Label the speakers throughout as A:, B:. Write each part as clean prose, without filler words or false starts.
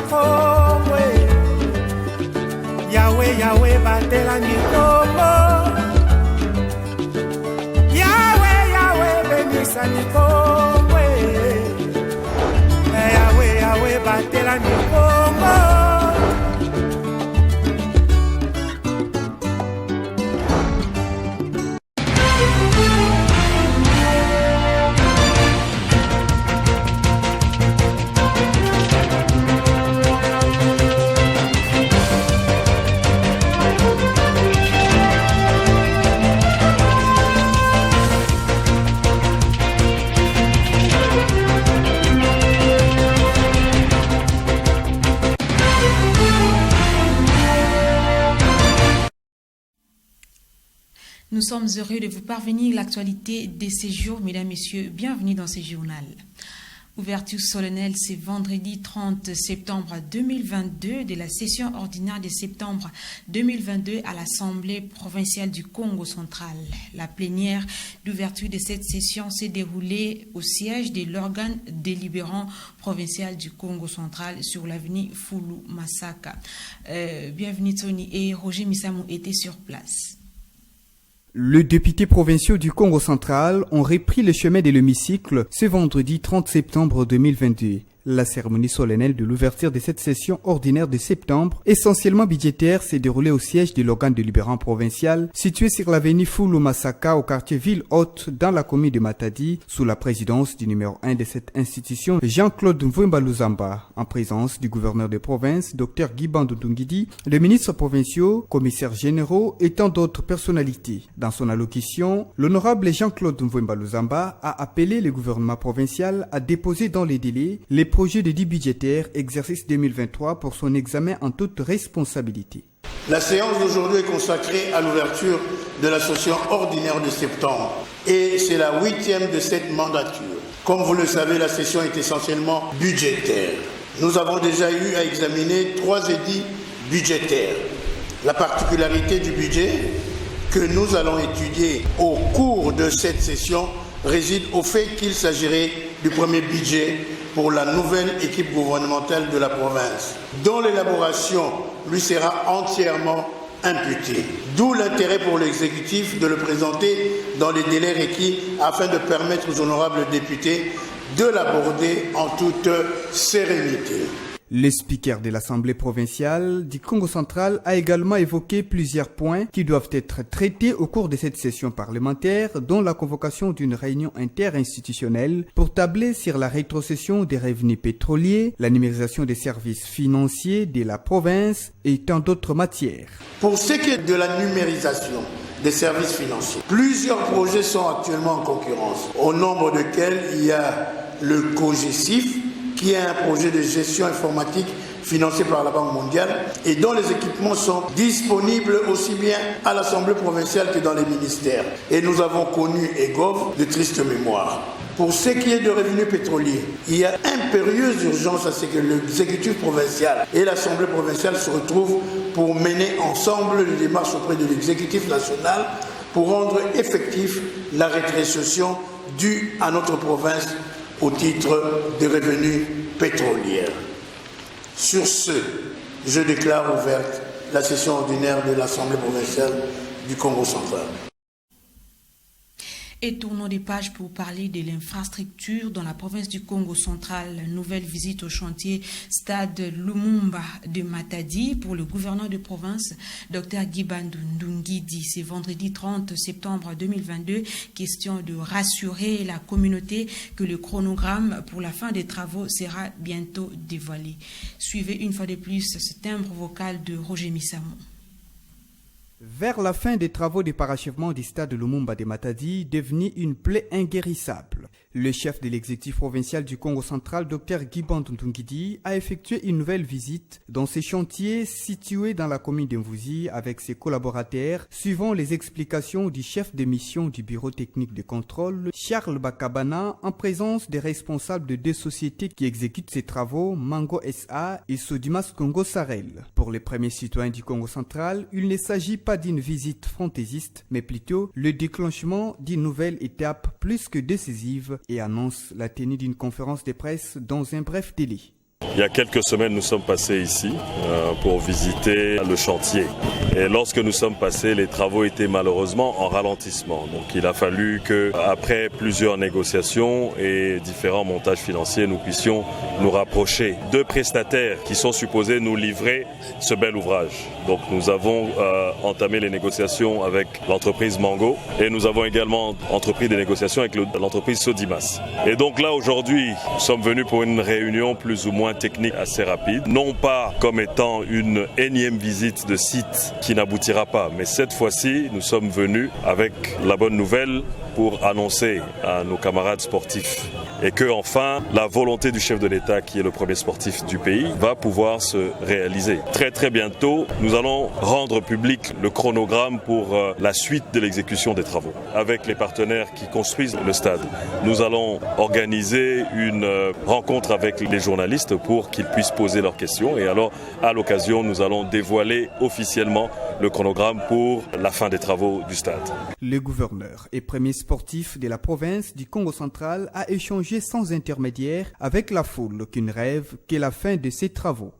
A: Kongo. Yahweh, Yahweh, batelangi Kongo. Yahweh, Yahweh, benisani Kongo. Yahweh, Yahweh, batelangi Kongo.
B: Nous sommes heureux de vous parvenir l'actualité de ces jours, mesdames, messieurs. Bienvenue dans ce journal. Ouverture solennelle ce vendredi 30 septembre 2022 de la session ordinaire de septembre 2022 à l'Assemblée provinciale du Congo central. La plénière d'ouverture de cette session s'est déroulée au siège de l'organe délibérant provincial du Congo central sur l'avenue Fulu Masaka. Bienvenue Tony et Roger Missamou étaient sur place.
C: Les députés provinciaux du Congo central ont repris le chemin de l'hémicycle ce vendredi 30 septembre 2022. La cérémonie solennelle de l'ouverture de cette session ordinaire de septembre, essentiellement budgétaire, s'est déroulée au siège de l'organe délibérant provincial, situé sur l'avenue Fulu Masaka au quartier Ville-Haute dans la commune de Matadi, sous la présidence du numéro 1 de cette institution, Jean-Claude Mvumba Luzamba, en présence du gouverneur de province, Dr Guy Bandou-Ndungidi, les ministres provinciaux, commissaires généraux et tant d'autres personnalités. Dans son allocution, l'honorable Jean-Claude Mvumba Luzamba a appelé le gouvernement provincial à déposer dans les délais les projet de dit budgétaire exercice 2023 pour son examen en toute responsabilité.
D: La séance d'aujourd'hui est consacrée à l'ouverture de la session ordinaire de septembre et c'est la 8e de cette mandature. Comme vous le savez, la session est essentiellement budgétaire. Nous avons déjà eu à examiner 3 édits budgétaires. La particularité du budget que nous allons étudier au cours de cette session réside au fait qu'il s'agirait du premier budget pour la nouvelle équipe gouvernementale de la province, dont l'élaboration lui sera entièrement imputée. D'où l'intérêt pour l'exécutif de le présenter dans les délais requis afin de permettre aux honorables députés de l'aborder en toute sérénité.
C: Le speaker de l'Assemblée provinciale du Congo central a également évoqué plusieurs points qui doivent être traités au cours de cette session parlementaire, dont la convocation d'une réunion interinstitutionnelle pour tabler sur la rétrocession des revenus pétroliers, la numérisation des services financiers de la province et tant d'autres matières.
D: Pour ce qui est de la numérisation des services financiers, plusieurs projets sont actuellement en concurrence, au nombre desquels il y a le COGECIF, qui est un projet de gestion informatique financé par la Banque mondiale et dont les équipements sont disponibles aussi bien à l'Assemblée provinciale que dans les ministères. Et nous avons connu EGOV de triste mémoire. Pour ce qui est de revenus pétroliers, il y a impérieuse urgence à ce que l'exécutif provincial et l'Assemblée provinciale se retrouvent pour mener ensemble les démarches auprès de l'exécutif national pour rendre effectif la rétrocession due à notre province au titre des revenus pétroliers. Sur ce, je déclare ouverte la session ordinaire de l'Assemblée provinciale du Congo central.
B: Et tournons des pages pour parler de l'infrastructure dans la province du Congo central. Nouvelle visite au chantier Stade Lumumba de Matadi pour le gouverneur de province, Dr Guy Bandou-Ndungidi. C'est vendredi 30 septembre 2022. Question de rassurer la communauté que le chronogramme pour la fin des travaux sera bientôt dévoilé. Suivez une fois de plus ce timbre vocal de Roger Missamou.
C: Vers la fin des travaux de parachèvement du stade Lumumba de Matadi, devenu une plaie inguérissable, le chef de l'exécutif provincial du Congo central, Dr Guy Bandou-Ndungidi, a effectué une nouvelle visite dans ces chantiers situés dans la commune d'Mvouzi avec ses collaborateurs, suivant les explications du chef de mission du bureau technique de contrôle, Charles Bakabana, en présence des responsables de 2 sociétés qui exécutent ces travaux, Mango SA et Sodimas Congo Sarel. Pour les premiers citoyens du Congo central, il ne s'agit pas d'une visite fantaisiste, mais plutôt le déclenchement d'une nouvelle étape plus que décisive et annonce la tenue d'une conférence de presse dans un bref délai.
E: Il y a quelques semaines, nous sommes passés ici pour visiter le chantier. Et lorsque nous sommes passés, les travaux étaient malheureusement en ralentissement. Donc il a fallu qu'après plusieurs négociations et différents montages financiers, nous puissions nous rapprocher de prestataires qui sont supposés nous livrer ce bel ouvrage. Donc nous avons entamé les négociations avec l'entreprise Mango et nous avons également entrepris des négociations avec l'entreprise Sodimas. Et donc là aujourd'hui, nous sommes venus pour une réunion plus ou moins technique assez rapide, non pas comme étant une énième visite de site qui n'aboutira pas, mais cette fois-ci, nous sommes venus avec la bonne nouvelle pour annoncer à nos camarades sportifs et que enfin la volonté du chef de l'État, qui est le premier sportif du pays, va pouvoir se réaliser. Très très bientôt, nous allons rendre public le chronogramme pour la suite de l'exécution des travaux. Avec les partenaires qui construisent le stade, nous allons organiser une rencontre avec les journalistes pour qu'ils puissent poser leurs questions et alors à l'occasion, nous allons dévoiler officiellement le chronogramme pour la fin des travaux du stade.
C: Le gouverneur et premier sportif de la province du Congo central a échangé sans intermédiaire avec la foule qui ne rêve que la fin de ces travaux.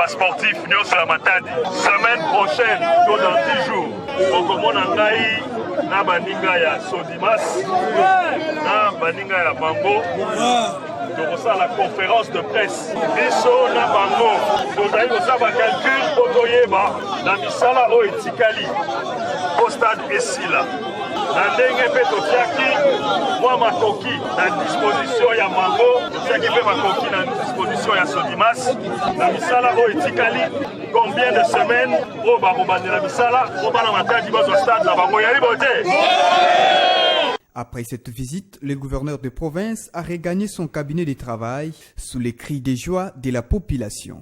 F: Sportif semaine prochaine, dans 10 jours, na baninga ya Sodimas, na baninga ya Mango, de la conférence de presse. Biso na Mango, nous avons fait un calcul pour Toyeba, na misala o etikali, au stade Essila. Na ndenge pe totiaki, moi makoki na disposition ya Mango, totiaki pe makoki na disposition ya Sodimas, na misala o etikali, combien de semaines au barobande la misala, au banamata au stade la Bango ya libote.
C: Après cette visite, le gouverneur de province a regagné son cabinet de travail sous les cris de joie de la population.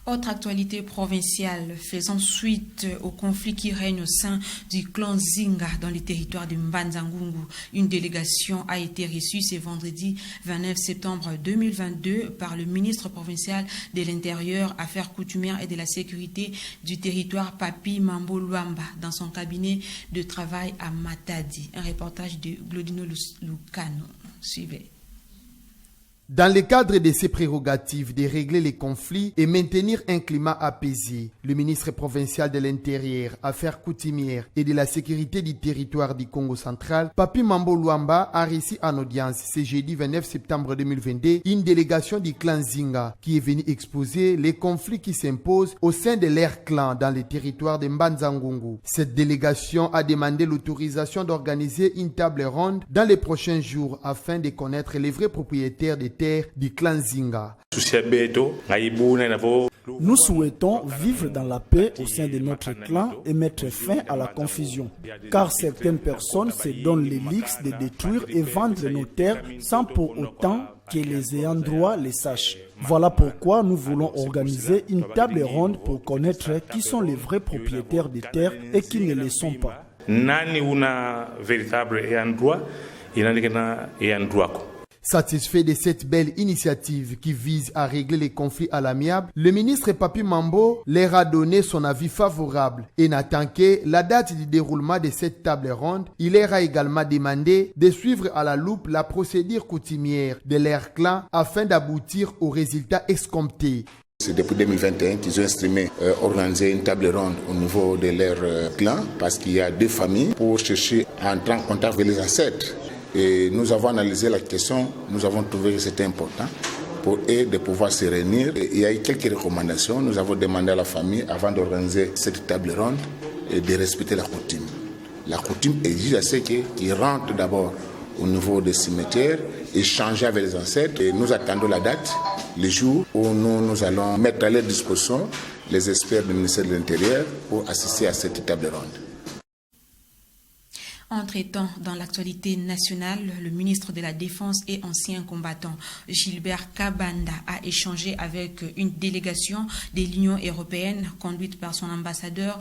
B: Autre actualité provinciale, faisant suite au conflit qui règne au sein du clan Zinga dans les territoires de Mbanza-Ngungu. Une délégation a été reçue ce vendredi 29 septembre 2022 par le ministre provincial de l'Intérieur, Affaires coutumières et de la Sécurité du territoire, Papi Mambo Luamba, dans son cabinet de travail à Matadi. Un reportage de Glodino Lucano. Suivez.
G: Dans le cadre de ses prérogatives de régler les conflits et maintenir un climat apaisé, le ministre provincial de l'Intérieur, Affaires coutumières et de la Sécurité du territoire du Congo central, Papi Mambo Luamba, a reçu en audience ce jeudi 29 septembre 2022 une délégation du clan Zinga qui est venue exposer les conflits qui s'imposent au sein de leur clan dans le territoire de Mbanza-Ngungu. Cette délégation a demandé l'autorisation d'organiser une table ronde dans les prochains jours afin de connaître les vrais propriétaires des du clan Zinga.
H: Nous souhaitons vivre dans la paix au sein de notre clan et mettre fin à la confusion, car certaines personnes se donnent l'élixir de détruire et vendre nos terres sans pour autant que les ayants droit les sachent. Voilà pourquoi nous voulons organiser une table ronde pour connaître qui sont les vrais propriétaires des terres et qui ne les sont pas.
G: Satisfait de cette belle initiative qui vise à régler les conflits à l'amiable, le ministre Papi Mambo leur a donné son avis favorable et n'attend que la date du déroulement de cette table ronde. Il leur a également demandé de suivre à la loupe la procédure coutumière de leur clan afin d'aboutir aux résultats escomptés.
I: C'est depuis 2021 qu'ils ont estimé organiser une table ronde au niveau de leur clan parce qu'il y a deux familles pour chercher à entrer en contact avec les ancêtres. Et nous avons analysé la question, nous avons trouvé que c'était important pour eux de pouvoir se réunir. Et il y a eu quelques recommandations. Nous avons demandé à la famille, avant d'organiser cette table ronde, de respecter la coutume. La coutume exige à ce qu'ils rentrent d'abord au niveau des cimetières, échanger avec les ancêtres. Et nous attendons la date, le jour où nous allons mettre à leur disposition les experts du ministère de l'Intérieur pour assister à cette table ronde.
B: Entre-temps, dans l'actualité nationale, le ministre de la Défense et ancien combattant Gilbert Kabanda a échangé avec une délégation de l'Union européenne conduite par son ambassadeur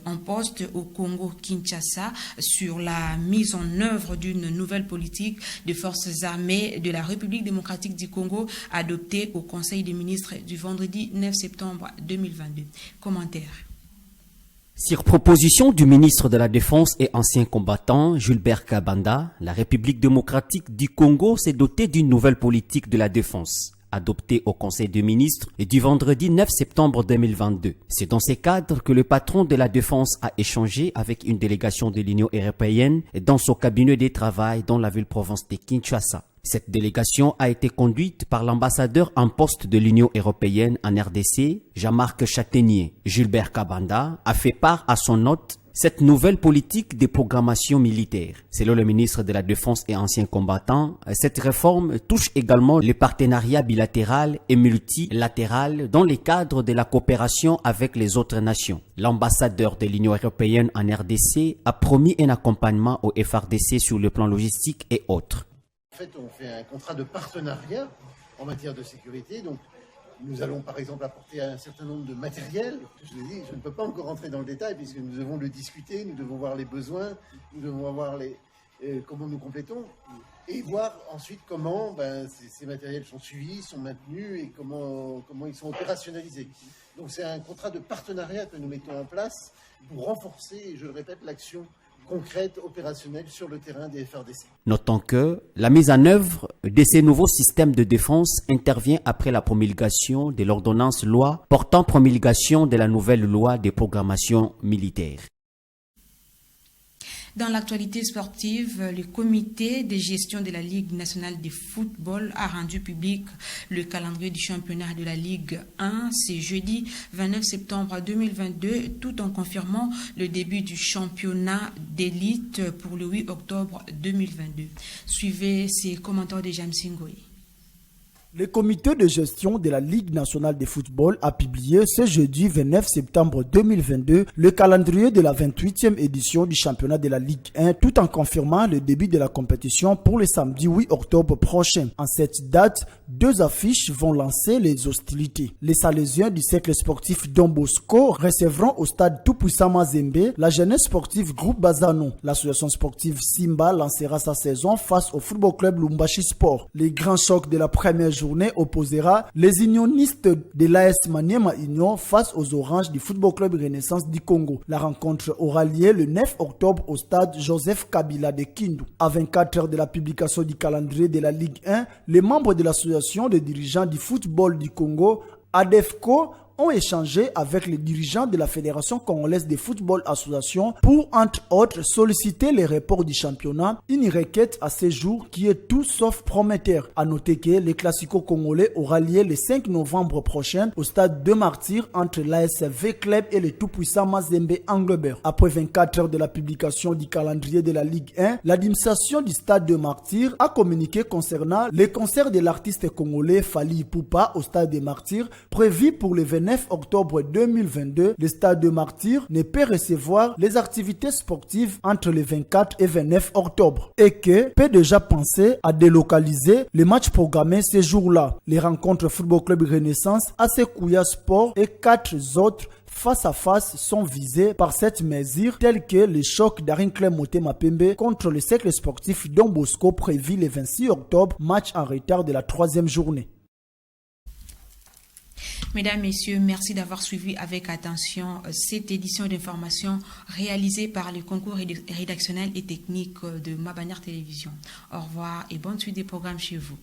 B: en poste au Congo, Kinshasa, sur la mise en œuvre d'une nouvelle politique des forces armées de la République démocratique du Congo adoptée au Conseil des ministres du vendredi 9 septembre 2022. Commentaire.
J: Sur proposition du ministre de la Défense et ancien combattant, Julbert Kabanda, la République démocratique du Congo s'est dotée d'une nouvelle politique de la défense, adoptée au Conseil des ministres du vendredi 9 septembre 2022. C'est dans ces cadres que le patron de la Défense a échangé avec une délégation de l'Union européenne dans son cabinet de travail dans la ville-province de Kinshasa. Cette délégation a été conduite par l'ambassadeur en poste de l'Union européenne en RDC, Jean-Marc Châtaignier. Julbert Kabanda a fait part à son hôte cette nouvelle politique de programmation militaire. Selon le ministre de la Défense et ancien combattant, cette réforme touche également le partenariat bilatéral et multilatéral dans le cadre de la coopération avec les autres nations. L'ambassadeur de l'Union européenne en RDC a promis un accompagnement au FRDC sur le plan logistique et autres.
K: En fait, on fait un contrat de partenariat en matière de sécurité. Donc, nous allons par exemple apporter un certain nombre de matériel. Je ne peux pas encore rentrer dans le détail puisque nous devons le discuter, nous devons voir les besoins, nous devons voir comment nous complétons et voir ensuite comment ces matériels sont suivis, sont maintenus et comment ils sont opérationnalisés. Donc, c'est un contrat de partenariat que nous mettons en place pour renforcer, je le répète, l'action concrète, opérationnelle sur le terrain des FRDC.
J: Notons que la mise en œuvre de ces nouveaux systèmes de défense intervient après la promulgation de l'ordonnance loi portant promulgation de la nouvelle loi de programmation militaire.
B: Dans l'actualité sportive, le comité de gestion de la Ligue nationale de football a rendu public le calendrier du championnat de la Ligue 1. C'est jeudi 29 septembre 2022, tout en confirmant le début du championnat d'élite pour le 8 octobre 2022. Suivez ces commentaires de James Singoy.
H: Le comité de gestion de la Ligue nationale de football a publié ce jeudi 29 septembre 2022 le calendrier de la 28e édition du championnat de la Ligue 1 tout en confirmant le début de la compétition pour le samedi 8 octobre prochain. En cette date, 2 affiches vont lancer les hostilités. Les Salésiens du cercle sportif Don Bosco recevront au stade Tout-Puissant Mazembe la jeunesse sportive Groupe Bazano. L'association sportive Simba lancera sa saison face au football club Lumbashi Sport. Les grands chocs de la première journée opposera les unionistes de l'AS Maniema Union face aux Oranges du Football Club Renaissance du Congo. La rencontre aura lieu le 9 octobre au stade Joseph Kabila de Kindu. À 24 heures de la publication du calendrier de la Ligue 1, les membres de l'association des dirigeants du football du Congo, ADEFCO, ont échangé avec les dirigeants de la Fédération congolaise de football association pour, entre autres, solliciter les reports du championnat, une requête à ce jour qui est tout sauf prometteur. À noter que le Classico congolais aura lieu le 5 novembre prochain au stade de Martyrs entre l'ASV Club et le tout-puissant Mazembe Anglebert. Après 24 heures de la publication du calendrier de la Ligue 1, l'administration du stade de Martyrs a communiqué concernant les concerts de l'artiste congolais Fally Ipupa au stade de Martyrs prévu pour le 29 octobre 2022, le stade de Martyrs ne peut recevoir les activités sportives entre le 24 et 29 octobre et que peut déjà penser à délocaliser les matchs programmés ces jours-là. Les rencontres Football Club Renaissance, AC Kouya Sport et 4 autres face à face sont visés par cette mesure, tels que le choc d'Arin Clem Motema Pembe contre le cercle sportif Don Bosco prévu le 26 octobre, match en retard de la 3e journée.
B: Mesdames, Messieurs, merci d'avoir suivi avec attention cette édition d'information réalisée par le concours rédactionnel et technique de Ma Bannière Télévision. Au revoir et bonne suite des programmes chez vous.